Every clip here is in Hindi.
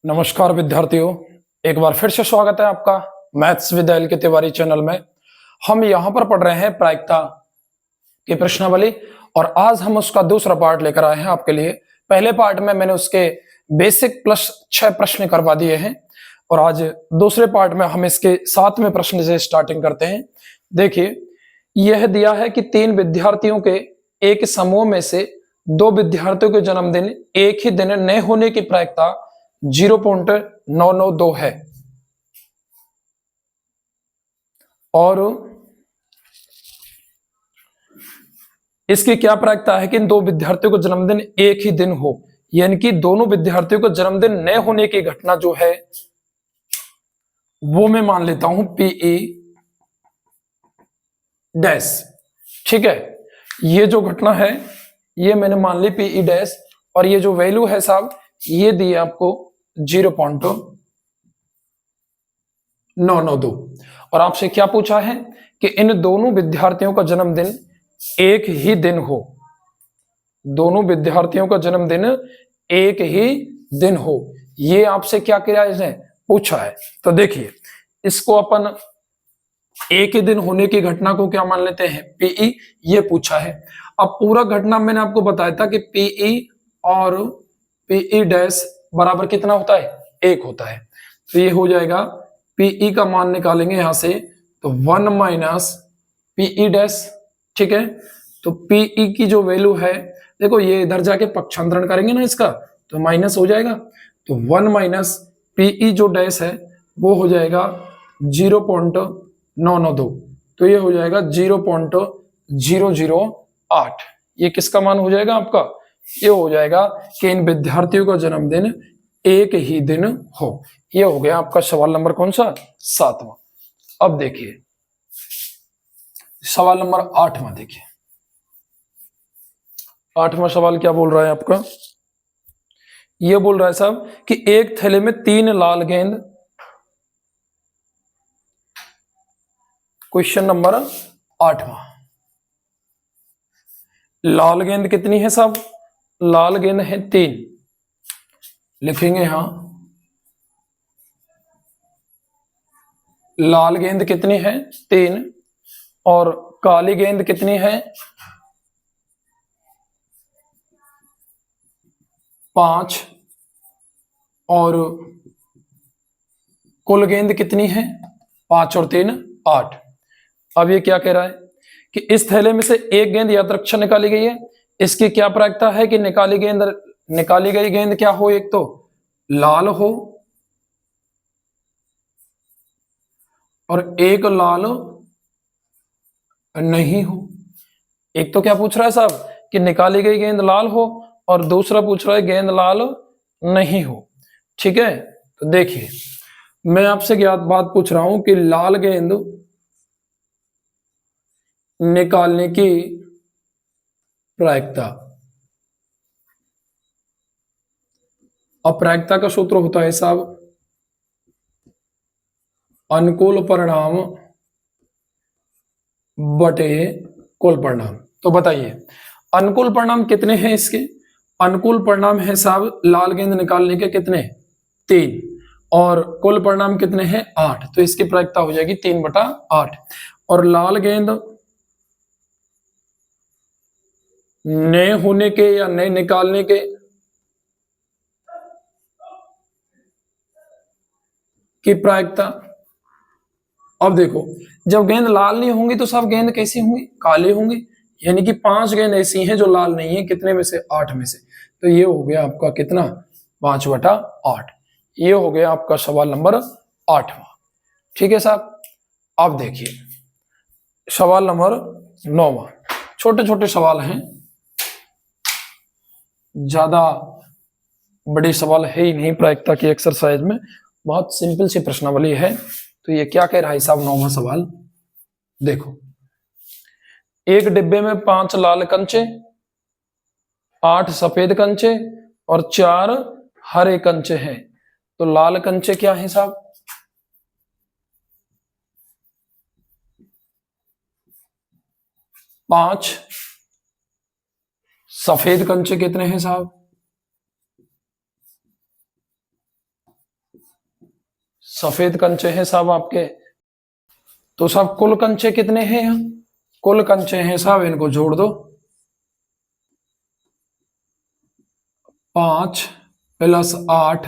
नमस्कार विद्यार्थियों, एक बार फिर से स्वागत है आपका मैथ्स विद एल के तिवारी चैनल में। हम यहाँ पर पढ़ रहे हैं प्रायिकता की प्रश्नावली और आज हम उसका दूसरा पार्ट लेकर आए हैं आपके लिए। पहले पार्ट में मैंने उसके बेसिक प्लस 6 प्रश्न करवा दिए हैं और आज दूसरे पार्ट में हम इसके 7वें प्रश्न से स्टार्टिंग करते हैं। देखिए, यह दिया है कि 3 विद्यार्थियों के एक समूह में से 2 विद्यार्थियों के जन्मदिन एक ही दिन न होने की प्रायिकता 0.992 है और इसकी क्या प्रायिकता है कि इन 2 विद्यार्थियों का जन्मदिन एक ही दिन हो, यानी कि दोनों विद्यार्थियों का जन्मदिन न होने की घटना जो है वो मैं मान लेता हूं पीई डैश। ठीक है, ये जो घटना है ये मैंने मान ली पीई डैश और ये जो वैल्यू है साहब ये दी है आपको 0.992 और आपसे क्या पूछा है कि इन दोनों विद्यार्थियों का जन्मदिन एक ही दिन हो, दोनों विद्यार्थियों का जन्मदिन एक ही दिन हो, ये आपसे क्या किया इसने पूछा है। तो देखिए, इसको अपन एक ही दिन होने की घटना को क्या मान लेते हैं पीई, ये पूछा है। अब पूरा घटना मैंने आपको बताया था कि पीई और पीई डैश बराबर कितना होता है, 1 होता है। तो ये हो जाएगा पीई का मान निकालेंगे यहां से तो 1 माइनस पीई डैश। ठीक है, तो पीई की जो वैल्यू है, देखो ये इधर जाके पक्षांतरण करेंगे ना इसका तो माइनस हो जाएगा, तो 1 माइनस पीई जो डैश है वो हो जाएगा 0.992, तो ये हो जाएगा 0.008। ये किसका मान हो जाएगा आपका, ये हो जाएगा कि इन विद्यार्थियों का जन्मदिन एक ही दिन हो। ये हो गया आपका सवाल नंबर कौन सा, 7वां। अब देखिए सवाल नंबर 8वां। देखिए 8वां सवाल क्या बोल रहा है आपका, ये बोल रहा है साहब कि एक थैले में 3 लाल गेंद, क्वेश्चन नंबर 8वां। लाल गेंद कितनी है साहब, लाल गेंद है 3, लिखेंगे यहां लाल गेंद कितनी है 3 और काली गेंद कितनी है 5 और कुल गेंद कितनी है 5 और 3 8। अब ये क्या कह रहा है कि इस थैले में से एक गेंद यादृच्छिक निकाली गई है, इसकी क्या प्रायिकता है कि निकाली गई गेंद क्या हो, एक तो लाल हो और एक लाल नहीं हो। एक तो क्या पूछ रहा है साहब कि निकाली गई गेंद लाल हो और दूसरा पूछ रहा है गेंद लाल नहीं हो। ठीक है, तो देखिए मैं आपसे ज्ञात बात पूछ रहा हूं कि लाल गेंद निकालने की प्रायिकता, अप्रायिकता का सूत्र होता है साहब अनुकूल परिणाम बटे कुल परिणाम। तो बताइए अनुकूल परिणाम कितने हैं इसके, अनुकूल परिणाम है साहब लाल गेंद निकालने के कितने 3 और कुल परिणाम कितने हैं 8, तो इसकी प्रायिकता हो जाएगी 3/8। और लाल गेंद नए होने के या नए निकालने के की प्रायिकता, अब देखो जब गेंद लाल नहीं होंगी तो सब गेंद कैसी होंगी, काली होंगी, यानी कि 5 गेंद ऐसी हैं जो लाल नहीं है, कितने में से 8 में से, तो ये हो गया आपका कितना 5/8। ये हो गया आपका सवाल नंबर 8वां। ठीक है साहब, अब देखिए सवाल नंबर 9वां। छोटे छोटे सवाल हैं, ज्यादा बड़ी सवाल है ही नहीं प्रायिकता की एक्सरसाइज में, बहुत सिंपल सी प्रश्नावली है। तो ये क्या कह रहा है साहब 9वां सवाल, देखो एक डिब्बे में 5 लाल कंचे, 8 सफेद कंचे और 4 हरे कंचे हैं, तो लाल कंचे क्या है साहब, 5 सफेद कंचे कितने हैं साहब सफेद कंचे हैं साहब आपके। तो साहब कुल कंचे कितने हैं यहाँ? कुल कंचे हैं साहब, इनको जोड़ दो। 5 + 8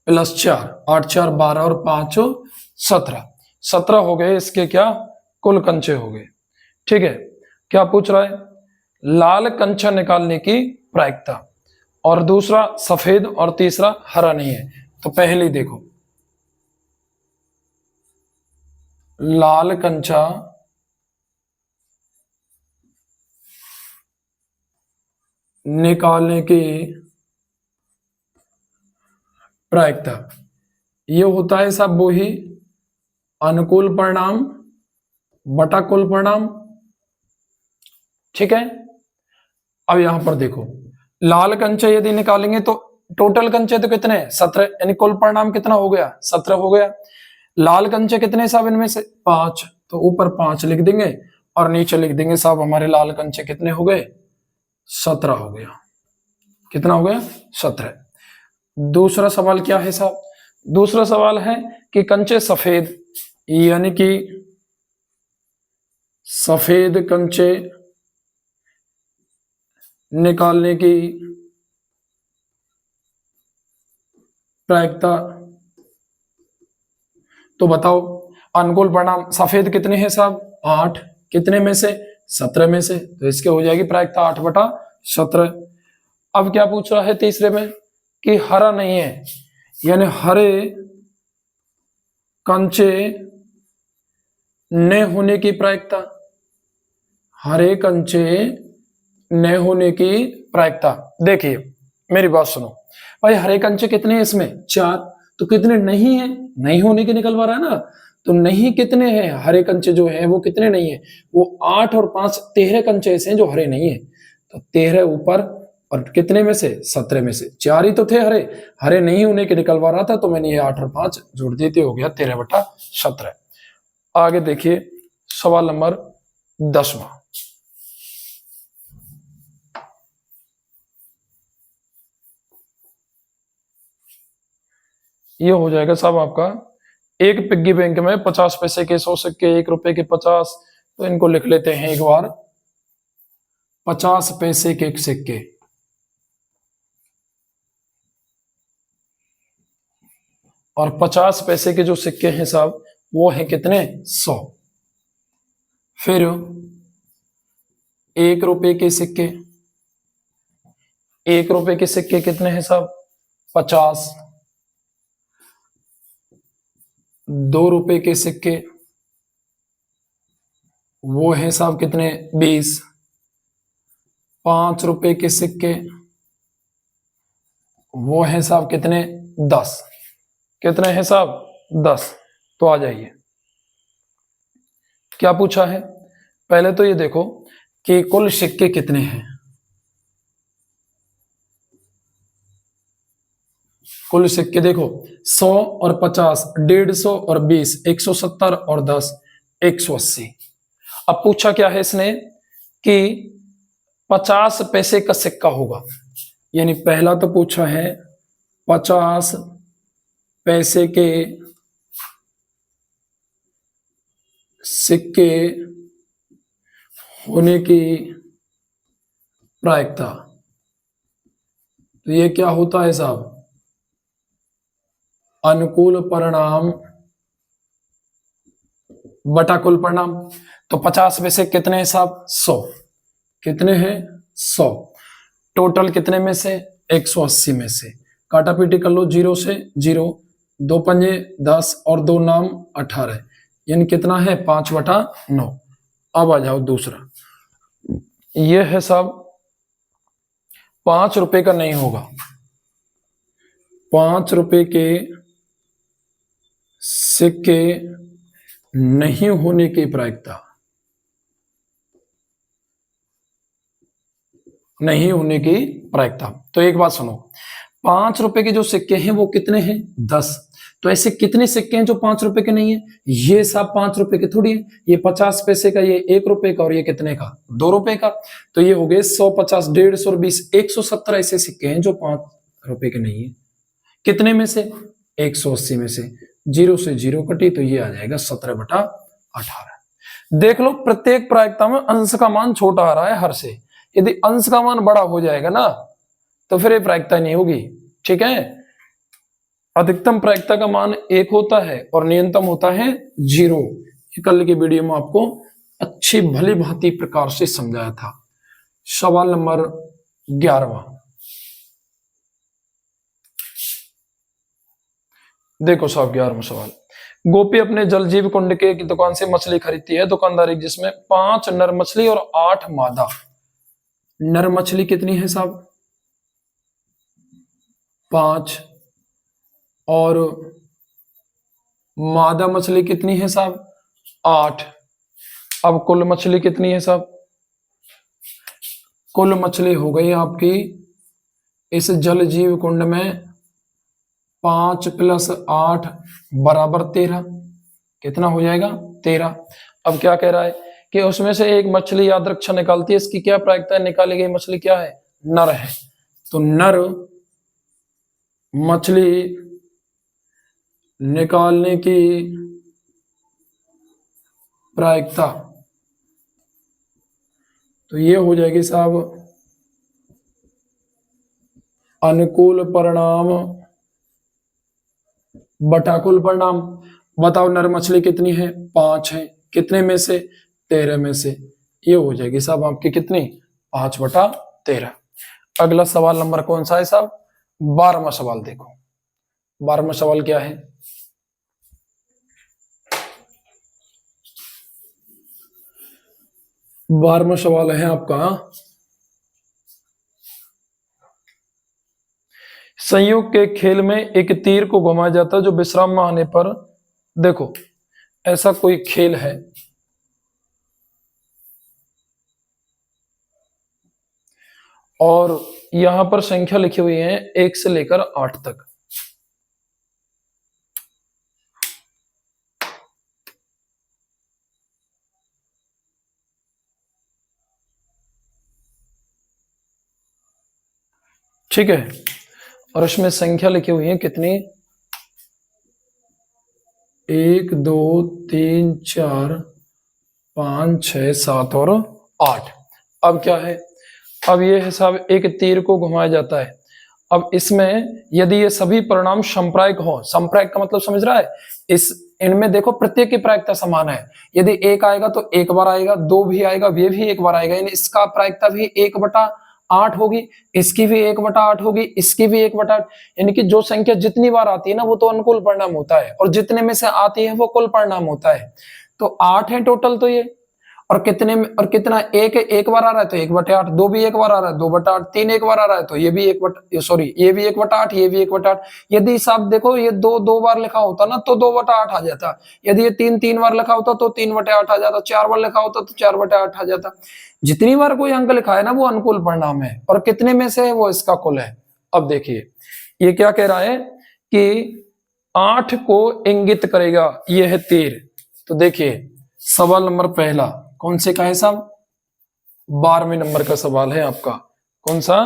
+ 4, 8 4 12 और 5 17, 17 हो गए इसके क्या? कुल कंचे हो गए। ठीक है, क्या पूछ रहा है? लाल कंचा निकालने की प्रायिकता, और दूसरा सफेद और तीसरा हरा नहीं है। तो पहली देखो, लाल कंचा निकालने की प्रायिकता, ये होता है साहब वो ही अनुकूल परिणाम बटा कुल परिणाम। ठीक है, अब यहां पर देखो, लाल कंचे यदि निकालेंगे तो टोटल कंचे तो कितने हैं? 17, यानी कुल परिणाम कितना हो गया? 17 हो गया। लाल कंचे कितने साहब इनमें से? 5, तो ऊपर 5 लिख देंगे और नीचे लिख देंगे साहब हमारे लाल कंचे कितने हो गए? 17 हो गया। कितना हो गया? 17। दूसरा सवाल क्या है साहब? दूसरा सवाल है कि कंचे सफेद, यानी कि सफेद कंचे निकालने की प्रायिकता। तो बताओ, अनुकूल परिणाम सफेद कितने हैं साहब? 8, कितने में से? 17 में से, तो इसके हो जाएगी प्रायिकता 8/17। अब क्या पूछ रहा है तीसरे में कि हरा नहीं है, यानी हरे कंचे न होने की प्रायिकता। हरे कंचे न होने की प्रायिकता, देखिए मेरी बात सुनो भाई, हरे कंचे कितने हैं इसमें? 4, तो कितने नहीं है? नहीं होने के निकलवा रहा है ना, तो नहीं कितने हैं हरे कंचे जो है वो कितने नहीं है? वो 8 और 5 13 कंचे ऐसे हैं जो हरे नहीं है। तो 13 ऊपर और कितने में से? 17 में से। 4 ही तो थे हरे, हरे नहीं होने के निकलवा रहा था, तो मैंने ये 8 और 5 जोड़ देते, हो गया 13/17। आगे देखिए सवाल नंबर 10वां। ये हो जाएगा साहब आपका, एक पिग्गी बैंक में 50 पैसे के 100 सिक्के, 1 रुपए के 50, तो इनको लिख लेते हैं एक बार। 50 पैसे के सिक्के और 50 पैसे के जो सिक्के हैं साहब वो हैं कितने? 100। फिर 1 रुपए के सिक्के, 1 रुपए के सिक्के कितने हैं साहब? 50। 2 रुपए के सिक्के वो है साहब कितने? 20। 5 रुपए के सिक्के वो है साहब कितने? 10। कितने हैं साहब? 10। तो आ जाइए, क्या पूछा है? पहले तो ये देखो कि कुल सिक्के कितने हैं। कुल सिक्के देखो, 100 और 50, 150 और 20, 170 और 10, 180। अब पूछा क्या है इसने कि 50 पैसे का सिक्का होगा, यानी पहला तो पूछा है 50 पैसे के सिक्के होने की प्रायिकता। तो ये क्या होता है साहब? अनुकूल परिणाम बटा कुल परिणाम। तो 50 में से कितने हैं साहब? 100। कितने हैं? 100। टोटल कितने में से? 180 में से। काटा पीटी कर लो, 0 से 0, 2 पंजे 10 और 2 नाम 18, यानी कितना है? 5/9। अब आ जाओ दूसरा, ये है साहब 5 रुपए का नहीं होगा। 5 रुपए के सिक्के नहीं होने की प्रायिकता। नहीं होने की प्रायिकता, तो एक बात सुनो, 5 रुपए के जो सिक्के हैं वो कितने हैं? 10। तो ऐसे कितने सिक्के हैं जो 5 रुपए के नहीं है? ये सब 5 रुपए के थोड़ी है, ये 50 पैसे का, ये 1 रुपए का, और ये कितने का? 2 रुपए का। तो ये हो गए 100, 50, 150 और 20, 170 ऐसे सिक्के हैं जो 5 रुपए के नहीं है। कितने में से? 180 में से। 0 से 0 कटी तो ये आ जाएगा 17/18। देख लो प्रत्येक प्रायिकता में अंश का मान छोटा आ रहा है हर से। यदि अंश का मान बड़ा हो जाएगा ना तो फिर ये प्रायिकता नहीं होगी। ठीक है, अधिकतम प्रायिकता का मान 1 होता है और न्यूनतम होता है 0। कल की वीडियो में आपको अच्छी भली भांति प्रकार से समझाया था। सवाल नंबर 11वां देखो साहब, 11वां सवाल। गोपी अपने जलजीव कुंड के की दुकान से मछली खरीदती है। दुकानदार एक जिसमें 5 नर मछली और 8 मादा। नर मछली कितनी है साहब? 5। और मादा मछली कितनी है साहब? 8। अब कुल मछली कितनी है साहब? कुल मछली हो गई आपकी इस जल जीव कुंड में 5 + 8 बराबर 13। कितना हो जाएगा? 13। अब क्या कह रहा है कि उसमें से एक मछली याद रक्षा निकालती है। इसकी क्या प्रायिकता है? निकाली गई मछली क्या है? नर है। तो नर मछली निकालने की प्रायिकता तो ये हो जाएगी साहब अनुकूल परिणाम बटा कुल परिणाम। बताओ नर मछली कितनी है? 5 है। कितने में से? 13 में से। ये हो जाएगी साहब आपकी कितनी? 5/13। अगला सवाल नंबर कौन सा है साहब? 12वां सवाल देखो। 12वां सवाल क्या है? बारहवां सवाल है आपका, संयोग के खेल में एक तीर को घुमाया जाता है जो विश्राम में आने पर, देखो ऐसा कोई खेल है और यहां पर संख्या लिखी हुई है 1 से लेकर 8 तक। ठीक है, और इसमें संख्या लिखी हुई है कितनी? 1 2 3 4 5 6 7 और 8। अब क्या है? अब ये हिसाब एक तीर को घुमाया जाता है। अब इसमें यदि ये सभी परिणाम संप्रायिक हो, संप्रायिक का मतलब समझ रहा है? इस इनमें देखो प्रत्येक की प्रायिकता समान है। यदि 1 आएगा तो 1 बार आएगा, 2 भी आएगा, ये भी 1 बार आएगा, यानी इसका प्रायिकता भी 1/8 होगी, इसकी भी 1/8 होगी, इसकी भी 1/8। यानी कि जो संख्या जितनी बार आती है ना वो तो अनुकूल परिणाम होता है, और जितने में से आती है वो कुल परिणाम होता है। तो 8 है टोटल तो ये, और कितने में, और कितना? 1 बार आ रहा है तो 1/8, 2 भी 1 बार आ रहा है 2/8, 3 1 बार आ रहा है तो ये भी 1/8, ये भी 1/8, ये भी 1/8। यदि साहब देखो ये 2 बार लिखा होता ना तो 2/8 आ जाता। यदि ये 3 बार लिखा होता तो 3/8 आ जाता। 4 बार लिखा होता तो 4/8 आ जाता। जितनी बार कोई अंक लिखा है ना वो अनुकूल परिणाम है, और कितने में से है वो इसका कुल है। अब देखिए ये क्या कह रहा है कि 8 को इंगित करेगा, ये है तीर। तो देखिए सवाल नंबर पहला कौन से का है साहब? 12वें नंबर का सवाल है आपका। कौन सा?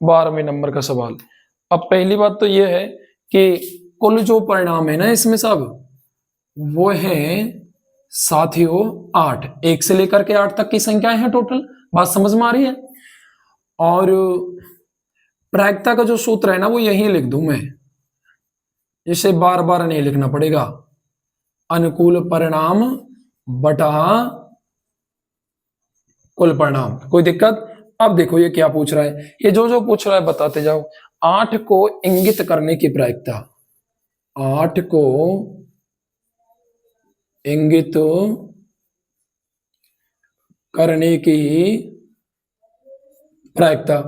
12वें नंबर का सवाल। अब पहली बात तो यह है कि कुल जो परिणाम है ना इसमें साहब वो है साथियों 8। 1 से लेकर के 8 तक की संख्याएं हैं टोटल। बात समझ में आ रही है? और प्रायिकता का जो सूत्र है ना वो यही लिख दूं मैं, इसे बार बार नहीं लिखना पड़ेगा। अनुकूल परिणाम बटा कुल परिणाम। कोई दिक्कत? अब देखो ये क्या पूछ रहा है, ये जो पूछ रहा है बताते जाओ। 8 को इंगित करने की प्रायिकता, 8 को इंगित करने की प्रायिकता।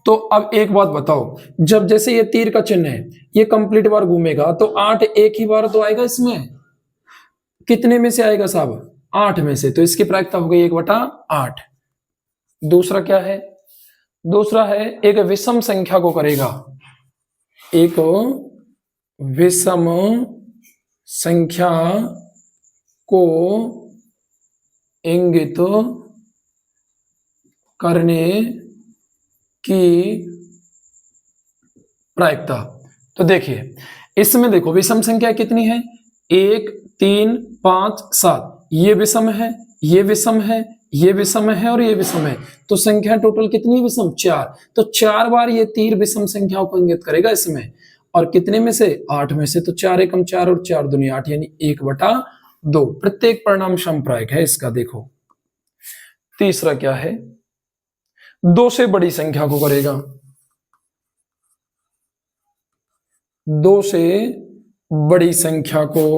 तो अब एक बात बताओ, जब जैसे ये तीर का चिन्ह है ये कंप्लीट बार घूमेगा तो 8 एक ही बार तो आएगा इसमें। कितने में से आएगा साहब? 8 में से। तो इसकी प्रायिकता हो गई 1/8। दूसरा क्या है? दूसरा है एक विषम संख्या को करेगा, एक विषम संख्या को इंगित करने की प्रायिकता। तो देखिए इसमें देखो विषम संख्या कितनी है? 1 3 5 7, ये विषम है, ये विषम है, ये विषम है और ये विषम है, तो संख्या टोटल कितनी है विषम? 4। तो 4 बार ये तीर विषम संख्याओं को इंगित करेगा इसमें, और कितने में से? 8 में से। तो 4 एकम 4 और 4 दूनी 8, यानी 1/2। प्रत्येक परिणाम समप्रायिक है इसका। देखो तीसरा क्या है? 2 से बड़ी संख्या को करेगा, 2 से बड़ी संख्या को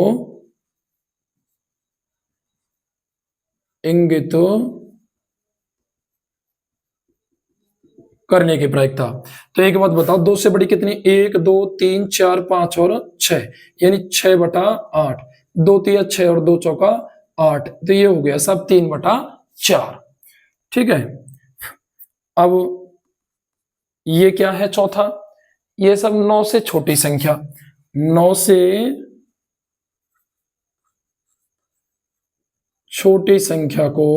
इंगित करने की प्रायिकता। तो एक बात बताओ, 2 से बड़ी कितनी? 1 2 3 4 5 और 6, यानी 6/8। 2 तिया 6 और 2 चौका 8, तो ये हो गया सब 3/4। ठीक है। अब ये क्या है चौथा? ये सब 9 से छोटी संख्या, 9 से छोटी संख्या को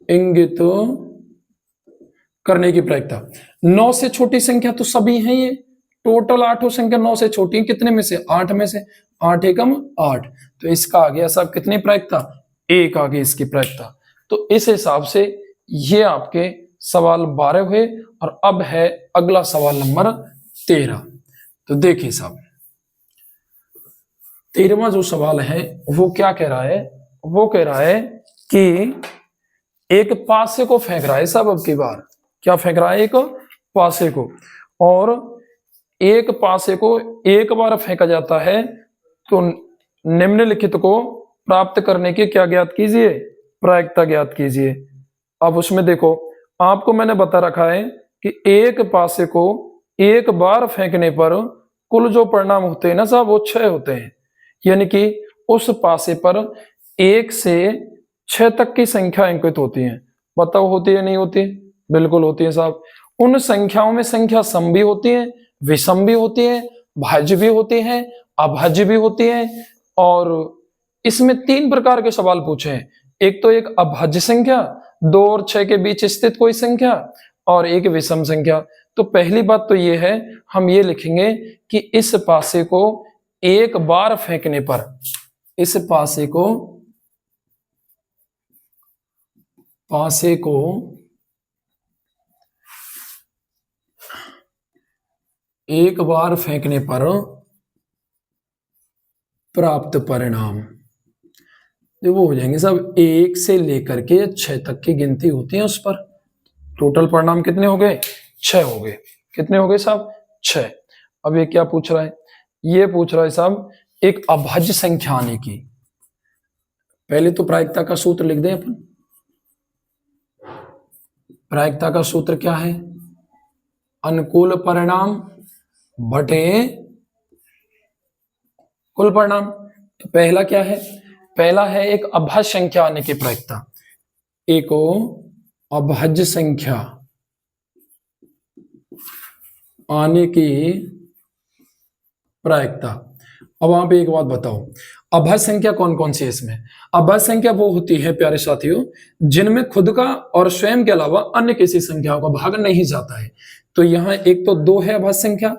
इंगित करने की प्रायिकता। 9 से छोटी संख्या तो सभी हैं, ये टोटल 8 संख्या 9 से छोटी है, कितने में से? 8 में से। 8 एकम 8, तो इसका आ गया सब कितनी प्रायिकता? 1 आ गई इसकी प्रायिकता। तो इस हिसाब से ये आपके सवाल 12 हुए, और अब है अगला सवाल नंबर 13। तो देखिए साहब, 13वां जो सवाल है वो क्या कह रहा है? वो कह रहा है कि एक पासे को फेंक रहा है सब। अब की बार क्या फेंक रहा है? एक पासे को, और एक पासे को एक बार फेंका जाता है तो निम्नलिखित को प्राप्त करने की क्या ज्ञात कीजिए? प्रायिकता ज्ञात कीजिए। अब उसमें देखो, आपको मैंने बता रखा है कि एक पासे को एक बार फेंकने पर कुल जो परिणाम होते हैं ना साहब, वो 6 होते हैं। यानी कि उस पासे पर 1 से 6 तक की संख्या अंकित होती है। बताओ होती है नहीं होती? बिल्कुल होती है साहब। उन संख्याओं में संख्या सम भी होती है, विषम भी होती है, भाज्य भी होती है, अभाज्य भी होती है। और इसमें 3 प्रकार के सवाल पूछे हैं। एक तो एक अभाज्य संख्या, 2 और 6 के बीच स्थित कोई संख्या, और एक विषम संख्या। तो पहली बात तो ये है, हम ये लिखेंगे कि इस पासे को एक बार फेंकने पर, इस पासे को एक बार फेंकने पर प्राप्त परिणाम वो हो जाएंगे सब 1 से लेकर के 6 तक की गिनती होती है उस पर। टोटल परिणाम कितने हो गए? 6 हो गए। कितने हो गए साहब? 6। अब ये क्या पूछ रहा है? ये पूछ रहा है साहब एक अभाज्य संख्या आने की। पहले तो प्रायिकता का सूत्र लिख दें अपन। प्रायिकता का सूत्र क्या है? अनुकूल परिणाम बटे कुल परिणाम। तो पहला क्या है? पहला है एक अभाज्य संख्या आने की प्रायिकता। एक अभाज्य संख्या आने की प्रायिकता। अब आप एक बात बताओ, अभाज्य संख्या कौन कौन सी है इसमें? अभाज्य संख्या वो होती है प्यारे साथियों जिनमें खुद का और स्वयं के अलावा अन्य किसी संख्याओं का भाग नहीं जाता है। तो यहाँ एक तो 2 है अभाज्य संख्या,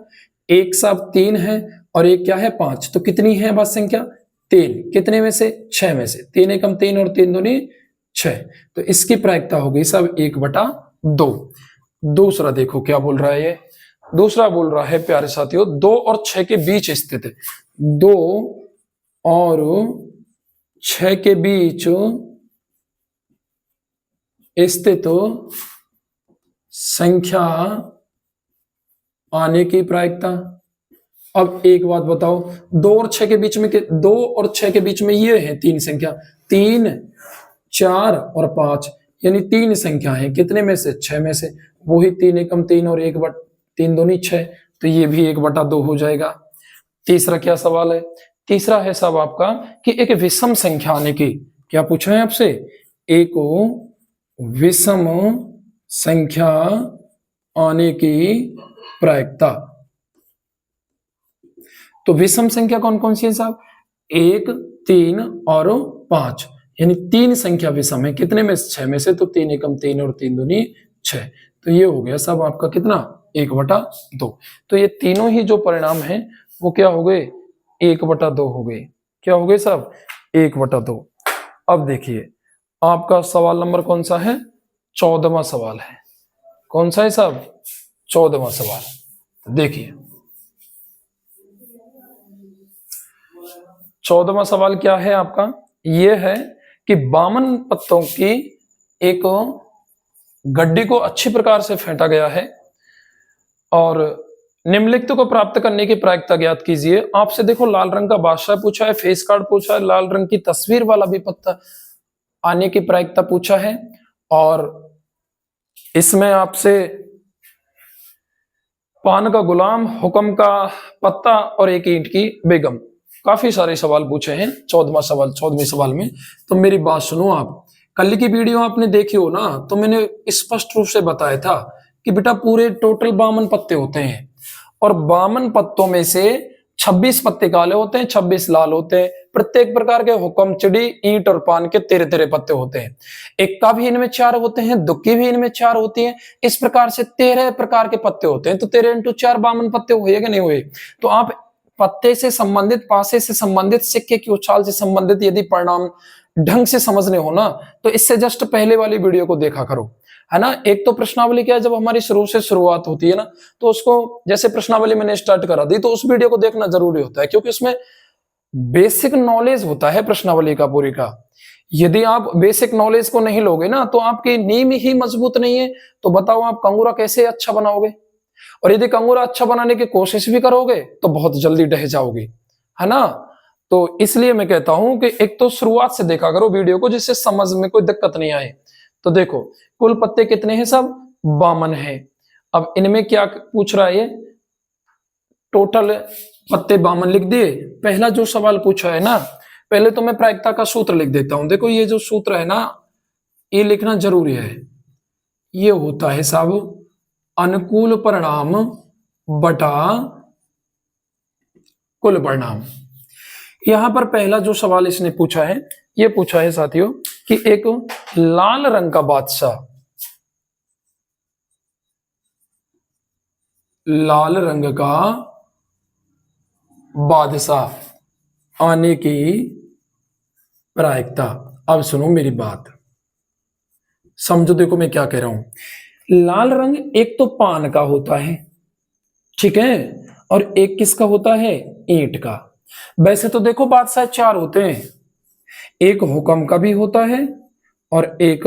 एक साथ 3 है, और एक क्या है 5। तो कितनी है अभाज्य संख्या? 3। कितने में से? 6 में से। 3 एकम 3 और 3 दूनी 6। तो इसकी प्रायिकता हो गई सब 1/2। दूसरा देखो क्या बोल रहा है ये? दूसरा बोल रहा है प्यारे साथियों 2 और 6 के बीच स्थित है। 2 और 6 के बीच स्थित संख्या आने की प्रायिकता। अब एक बात बताओ, 2 और 6 के बीच में 2 और 6 के बीच में ये है 3 संख्या, 3 4 और 5, यानी 3 संख्या है। कितने में से? 6 में से। वही 3 एकम 3 और 1/3 दूनी 6, तो ये भी 1/2 हो जाएगा। तीसरा क्या सवाल है? तीसरा है साहब आपका कि एक विषम संख्या आने की। क्या पूछा है आपसे? एक विषम संख्या आने की प्रायिकता। तो विषम संख्या कौन कौन सी है साहब? 1 3 और 5, यानी 3 संख्या विषम है। कितने में? 6 में से। तो 3 एकम 3 और 3 दूनी 6, तो ये हो गया साहब आपका कितना? 1/2। तो ये तीनों ही जो परिणाम हैं वो क्या हो गए, 1/2 हो गए। क्या हो गए साहब, 1/2। अब देखिए आपका सवाल नंबर कौन सा है, 14वां सवाल है। कौन सा है साहब, 14वां सवाल। देखिए 14वां सवाल क्या है आपका, यह है कि 52 पत्तों की एक गड्डी को अच्छी प्रकार से फेंटा गया है और निम्नलिखित को प्राप्त करने की प्रायिकता ज्ञात कीजिए। आपसे देखो लाल रंग का बादशाह पूछा है, फेस कार्ड पूछा है, लाल रंग की तस्वीर वाला भी पत्ता आने की प्रायिकता पूछा है और इसमें आपसे पान का गुलाम, हुक्म का पत्ता और एक ईंट की बेगम, काफी सारे सवाल पूछे हैं 14वें सवाल में। तो मेरी बात सुनो आप, कल की वीडियो आपने देखी हो ना, तो मैंने स्पष्ट रूप से बताया था कि बेटा पूरे टोटल 52 पत्ते होते हैं और 52 पत्तों में से 26 पत्ते काले होते हैं, 26 लाल होते हैं। प्रत्येक प्रकार के हुक्म, चिड़ी, ईंट और पान के 13 पत्ते होते हैं। इक्का भी इनमें 4 होते हैं, दुक्की भी इनमें 4 होती है। इस प्रकार से 13 प्रकार के पत्ते होते हैं। तो 13 × 4 52 पत्ते हुए कि नहीं हुए। तो आप पत्ते से संबंधित, पासे से संबंधित, सिक्के की उछाल से संबंधित यदि परिणाम ढंग से समझने हो ना, तो इससे जस्ट पहले वाली वीडियो को देखा करो, है ना। एक तो प्रश्नावली क्या है, जब हमारी शुरू से शुरुआत होती है ना, तो उसको जैसे प्रश्नावली मैंने स्टार्ट करा दी, तो उस वीडियो को देखना जरूरी होता है क्योंकि उसमें बेसिक नॉलेज होता है प्रश्नावली का पूरी का। यदि आप बेसिक नॉलेज को नहीं लोगे ना, तो आपकी नींव ही मजबूत नहीं है, तो बताओ आप कंगूरा कैसे अच्छा बनाओगे। और यदि कंगूरा अच्छा बनाने की कोशिश भी करोगे तो बहुत जल्दी ढह जाओगे, है ना। तो इसलिए मैं कहता हूं कि एक तो शुरुआत से देखा करो वीडियो को, जिससे समझ में कोई दिक्कत नहीं आए। तो देखो कुल पत्ते कितने हैं सब, 52 है। अब इनमें क्या पूछ रहा है ये, टोटल पत्ते 52 लिख दिए। पहला जो सवाल पूछा है ना, पहले तो मैं प्रायिकता का सूत्र लिख देता हूं। देखो ये जो सूत्र है ना, ये लिखना जरूरी है। ये होता है साहब अनुकूल परिणाम बटा कुल परिणाम। यहां पर पहला जो सवाल इसने पूछा है, ये पूछा है साथियों कि एक लाल रंग का बादशाह, लाल रंग का बादशाह आने की प्रायिकता। अब सुनो मेरी बात, समझो, देखो मैं क्या कह रहा हूं। लाल रंग एक तो पान का होता है, ठीक है, और एक किसका होता है, ईंट का। वैसे तो देखो बादशाह 4 होते हैं, एक हुक्म का भी होता है और एक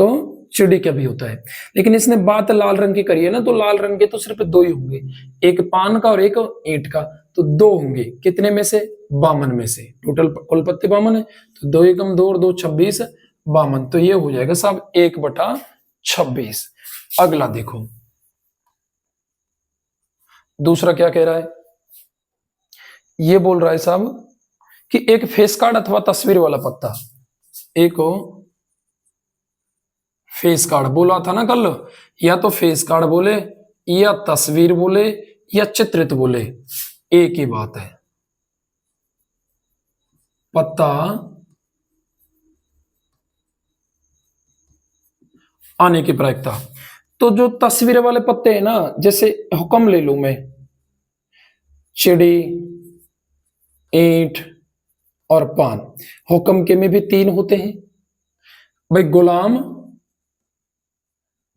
चिड़ी का भी होता है। लेकिन इसने बात लाल रंग की करी है ना, तो लाल रंग के तो सिर्फ 2 ही होंगे, एक पान का और एक ईंट का। तो 2 होंगे, कितने में से, 52 में से। टोटल कुल पत्ते 52 है, तो 2 एकम 2 और 2 26, 52। तो ये हो जाएगा साहब 1/26। अगला देखो दूसरा क्या कह रहा है, ये बोल रहा है साहब कि एक फेस कार्ड अथवा तस्वीर वाला पत्ता, एक फेस कार्ड बोला था ना कल, या तो फेस कार्ड बोले या तस्वीर बोले या चित्रित बोले, एक ही बात है। पत्ता आने की प्रायिकता। तो जो तस्वीर वाले पत्ते हैं ना, जैसे हुक्म ले लू मैं, चिड़ी, ईंट और पान। हुक्म के में भी 3 होते हैं भाई, गुलाम,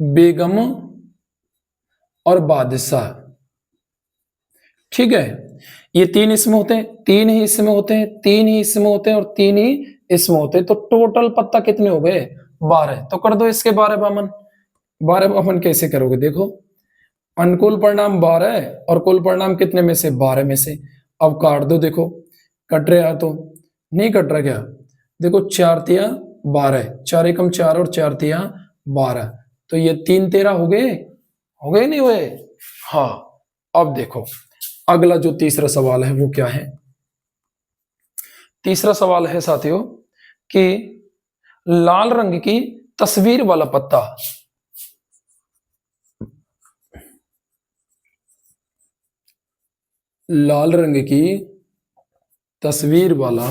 बेगम और बादशाह, ठीक है। ये 3 इसमें होते हैं, 3 ही इसमें होते हैं, 3 ही इसमें होते हैं और 3 ही इसमें होते हैं। तो टोटल पत्ता कितने हो गए, 12। तो कर दो इसके 12 52 कैसे करोगे, देखो अनुकूल परिणाम 12 और कुल परिणाम कितने में से, 12 में से। अब काट दो, देखो कट रहा तो नहीं कट रहा क्या, देखो 4 तिया 12, 4 एकम 4 और 4 तिया 12। तो ये 3 13 हो गए नहीं हुए। हाँ अब देखो अगला जो तीसरा सवाल है वो क्या है। तीसरा सवाल है साथियों कि लाल रंग की तस्वीर वाला पत्ता, लाल रंग की तस्वीर वाला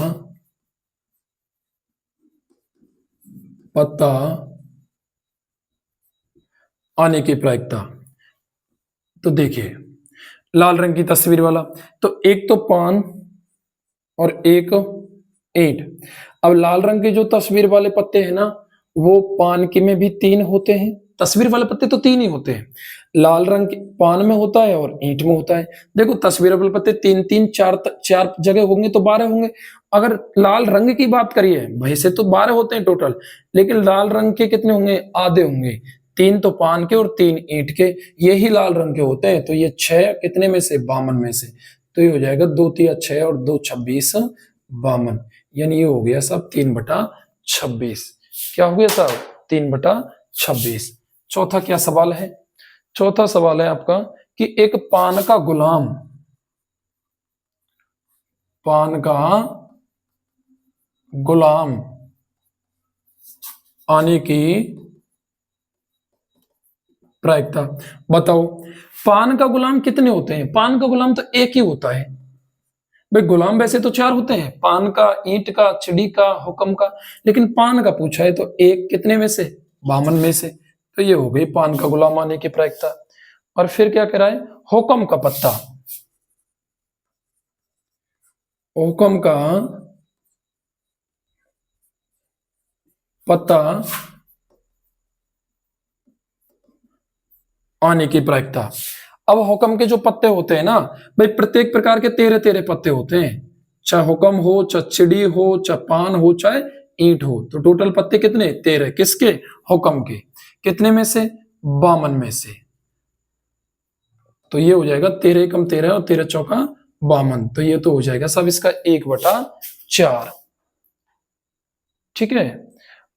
पत्ता आने की प्रायिकता। तो देखिए लाल रंग की तस्वीर वाला, तो एक तो पान और एक ईंट। अब लाल रंग के जो तस्वीर वाले पत्ते हैं ना, वो पान के में भी 3 होते हैं, तस्वीर वाले पत्ते तो 3 ही होते हैं। लाल रंग के पान में होता है और ईंट में होता है। देखो तस्वीर वाले पत्ते 3 4 जगह होंगे तो 12 होंगे। अगर लाल रंग की बात करिए, वैसे तो 12 होते हैं टोटल, लेकिन लाल रंग के कितने होंगे, आधे होंगे। 3 तो पान के और 3 ईंट के, यही लाल रंग के होते हैं। तो ये 6 कितने में से, 52 में से। तो ये हो जाएगा 2 3 6 और 2 26 52, यानी ये हो गया सब 3/26। क्या हो गया साहब, 3/26। चौथा क्या सवाल है, चौथा सवाल है आपका कि एक पान का गुलाम, पान का गुलाम आने की प्रायिकता बताओ। पान का गुलाम कितने होते हैं, पान का गुलाम तो एक ही होता है भाई। गुलाम वैसे तो 4 होते हैं, पान का, ईंट का, चिड़ी का, हुक्म का, लेकिन पान का पूछा है तो एक कितने में से, 52 में से। तो ये हो गई पान का गुलाम आने की प्रायिकता। और फिर क्या कह रहा है, हुक्म का पत्ता, हुक्म का पत्ता आने की प्रायिकता। अब हुक्म के जो पत्ते होते हैं ना भाई, प्रत्येक प्रकार के 13 पत्ते होते हैं, चाहे हुक्म हो, चाहे चिड़ी हो, चाहे पान हो, चाहे ईंट हो। तो टोटल पत्ते कितने, 13। किसके, हुक्म के। कितने में से, 52 में से। तो ये हो जाएगा 13 कम 13 और 13 चौका 52। तो ये तो हो जाएगा सब इसका 1/4। ठीक है।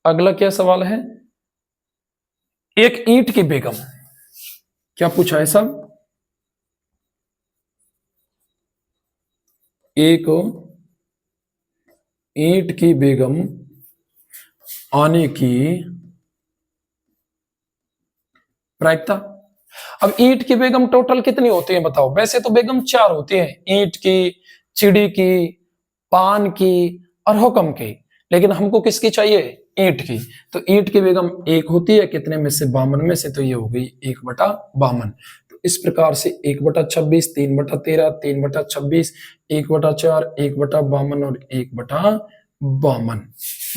अगला क्या सवाल है, एक ईंट की बेगम, क्या पूछा है सब, एक ईंट की बेगम आने की प्रायिकता। अब ईंट की बेगम टोटल कितनी होती है बताओ। वैसे तो बेगम 4 होती है, ईंट की, चिड़ी की, पान की और हुक्म की, लेकिन हमको किसकी चाहिए, ईंट की। तो ईंट की बेगम 1 होती है, कितने में से, 52 में से। तो ये हो गई 1/52। तो इस प्रकार से 1/26, 3/13, 3/26, 1/4, 1/52 और 1/52।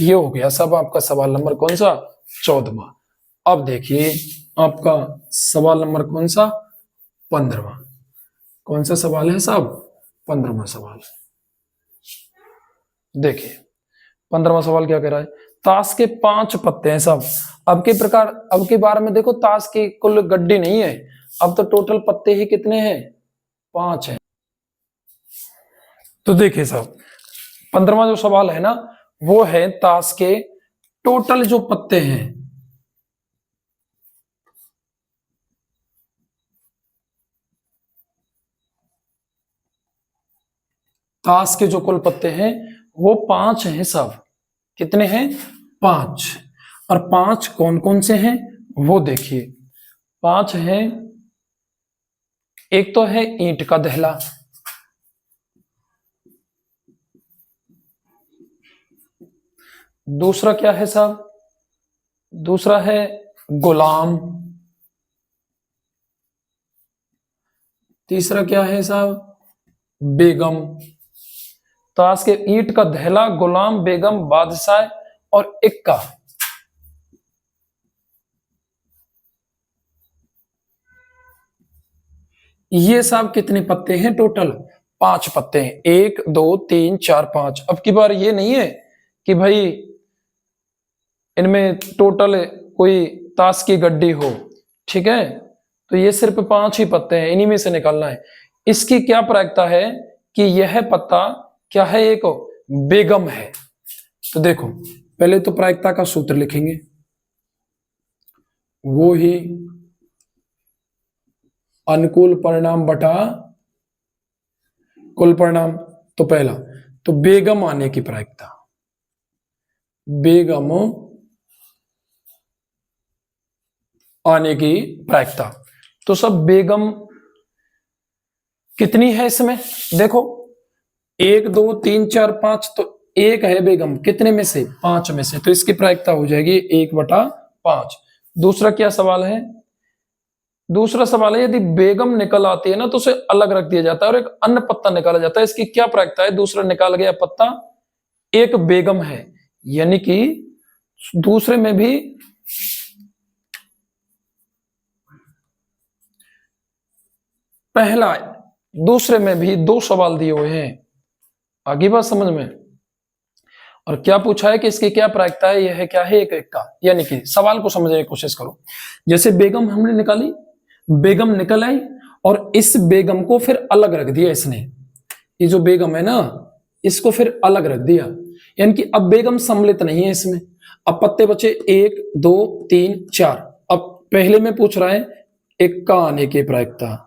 ये हो गया सब आपका सवाल नंबर कौन सा, 14वां। अब देखिए आपका सवाल नंबर कौन सा, 15वां। कौन सा सवाल है साहब, 15वां सवाल। देखिए 15वां सवाल क्या कह रहा है, ताश के 5 पत्ते हैं साहब। अब के बार में देखो, ताश की कुल गड्डी नहीं है, अब तो टोटल पत्ते ही कितने हैं, 5 हैं। तो देखिए साहब 15वां जो सवाल है ना, वो है ताश के टोटल जो पत्ते हैं, ताश के जो कुल पत्ते हैं वो 5 हैं सब। कितने हैं, 5। और 5 कौन कौन से हैं वो देखिए, 5 हैं। एक तो है ईंट का दहला, दूसरा क्या है साहब, दूसरा है गुलाम, तीसरा क्या है साहब, बेगम। ताश के ईंट का दहला, गुलाम, बेगम, बादशाह और इक्का। ये साहब कितने पत्ते हैं टोटल, 5 पत्ते हैं, 1 2 3 4 5। अब की बार ये नहीं है कि भाई इनमें टोटल कोई ताश की गड्डी हो, ठीक है। तो ये सिर्फ 5 ही पत्ते हैं, इन्हीं में से निकालना है। इसकी क्या प्रायिकता है कि यह पत्ता क्या है, एक बेगम है। तो देखो पहले तो प्रायिकता का सूत्र लिखेंगे, वो ही अनुकूल परिणाम बटा कुल परिणाम। तो पहला तो बेगम आने की प्रायिकता, बेगम आने की प्रायिकता। तो सब बेगम कितनी है इसमें, देखो 1 2 3 4 5, तो एक है बेगम, कितने में से, 5 में से। तो इसकी प्रायिकता हो जाएगी 1/5। दूसरा क्या सवाल है, दूसरा सवाल है, यदि बेगम निकल आती है ना तो उसे अलग रख दिया जाता है और एक अन्य पत्ता निकाला जाता है, इसकी क्या प्रायिकता है? दूसरा निकाल गया पत्ता एक बेगम है, यानी कि दूसरे में भी पहला दूसरे में भी दो सवाल दिए हुए हैं, आगे बात समझ में। और क्या पूछा है कि इसकी क्या प्रायिकता है? यह है क्या है? एक एक का, यानी कि सवाल को समझने की कोशिश करो। जैसे बेगम हमने निकाली, बेगम निकल आई और इस बेगम को फिर अलग रख दिया इसने, ये जो बेगम है ना इसको फिर अलग रख दिया, यानी कि अब बेगम सम्मिलित नहीं है इसमें। अब पत्ते बचे 1 2 3 4। अब पहले में पूछ रहा है इक्का आने की प्रायिकता।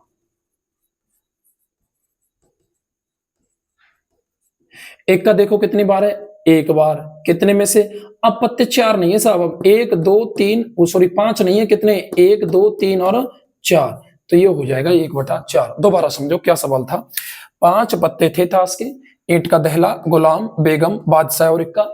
इक्का देखो कितनी बार है? एक बार। कितने में से? अब पत्ते 4 नहीं है साहब, अब 1 2 3 सॉरी 5 नहीं है, कितने? 1 2 3 और 4, तो ये हो जाएगा 1/4। दोबारा समझो क्या सवाल था। 5 पत्ते थे ताश के, ईंट का दहला, गुलाम, बेगम, बादशाह और इक्का।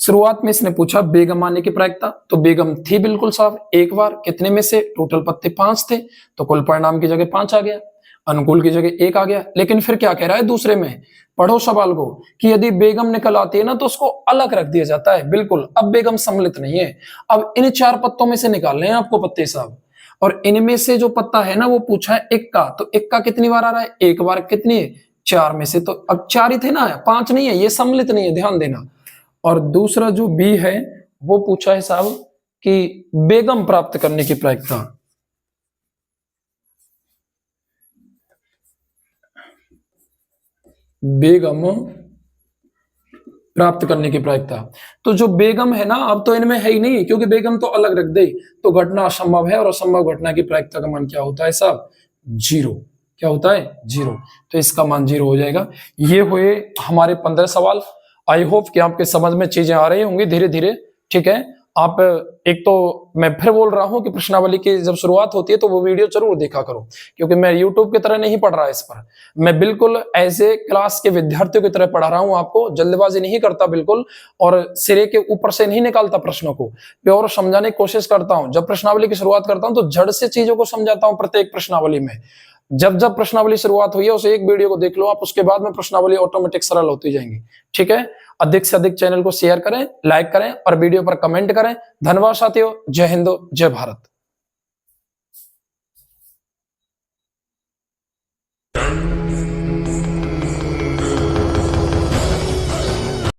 शुरुआत में इसने पूछा बेगम आने की प्रायिकता, तो बेगम थी बिल्कुल साहब एक बार। कितने में से? टोटल पत्ते 5 थे, तो कुल परिणाम की जगह 5 आ गया, अनुकूल की जगह 1 आ गया। लेकिन फिर क्या कह रहा है दूसरे में, पढ़ो सवाल को, कि यदि बेगम निकल आती है ना तो उसको अलग रख दिया जाता है। बिल्कुल, अब बेगम सम्मिलित नहीं है। अब इन 4 पत्तों में से निकालने हैं आपको पत्ते साहब, और इनमें से जो पत्ता है ना वो पूछा है इक्का, तो इक्का कितनी बार आ रहा है? एक बार। कितनी? 4 में से, तो अब 4 ही थे ना, 5 नहीं है, ये सम्मिलित नहीं है, ध्यान देना। और दूसरा जो बी है वो पूछा है साहब कि बेगम प्राप्त करने की प्रायिकता। बेगम प्राप्त करने की प्रायिकता, तो जो बेगम है ना अब तो इनमें है ही नहीं, क्योंकि बेगम तो अलग रख दे, तो घटना असंभव है, और असंभव घटना की प्रायिकता का मान क्या होता है साहब? 0। क्या होता है? 0। तो इसका मान 0 हो जाएगा। ये हुए हमारे 15 सवाल। आई होप कि आपके समझ में चीजें आ रही होंगी धीरे धीरे, ठीक है। आप एक तो मैं फिर बोल रहा हूं कि प्रश्नावली की जब शुरुआत होती है तो वो वीडियो जरूर देखा करो, क्योंकि मैं यूट्यूब की तरह नहीं पढ़ रहा इस पर, मैं बिल्कुल एज ए क्लास के विद्यार्थियों की तरह पढ़ा रहा हूं आपको, जल्दबाजी नहीं करता बिल्कुल, और सिरे के ऊपर से नहीं निकालता प्रश्नों को, प्योर समझाने की कोशिश करता हूं। जब प्रश्नावली की शुरुआत करता हूं तो जड़ से चीजों को समझाता हूं प्रत्येक प्रश्नावली में। जब जब प्रश्नावली शुरुआत हुई है उसे एक वीडियो को देख लो आप, उसके बाद में प्रश्नावली ऑटोमेटिक सरल होती जाएंगी, ठीक है। अधिक से अधिक चैनल को शेयर करें, लाइक करें और वीडियो पर कमेंट करें। धन्यवाद साथियों, जय हिंद, जय भारत।